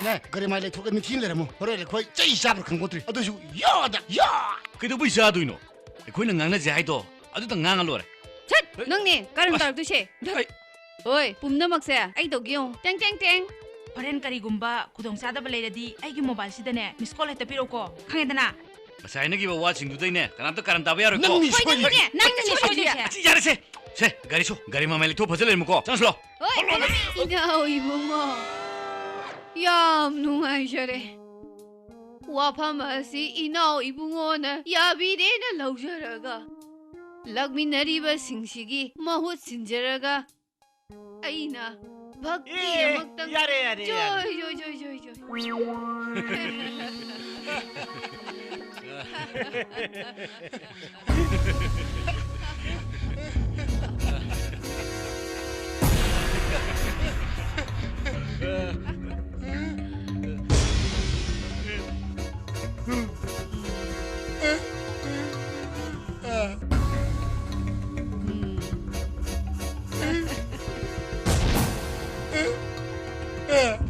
네, 그래 말래 토끼는 팀래라 뭐. 그래 거의 제일 샤브로 큰 것들. 아도시 야다 야. 그래도 뭐 샤도이노. 거기는 강나지 하이도. 아주도 강알로래. 쯧! 넌니 까른 달두시. 어이, 뿜나 막세. 아이 도기용. 땡땡땡. 호렌 까리굼바 구동차다바 레이라디 아이기 모바일시다네 미스콜 했다 비로고 강해다나 마사이나기 와 친구들이네. 그나도 까란 따바야로. 낭니 호이 소리. 낭니 소리야. 잘했어. 세, 가리쇼. 가리 마멜리 토 퍼즐을 먹고. 장슬로. 어이, 이나 이봉어. 야, 누아이셔래. 와파마시 이나 이봉어나 야비데나 라우셔라가. 락미나리바 싱시기 마훗 신저라가. 아이나 박기 아무ktang 야래. 조이.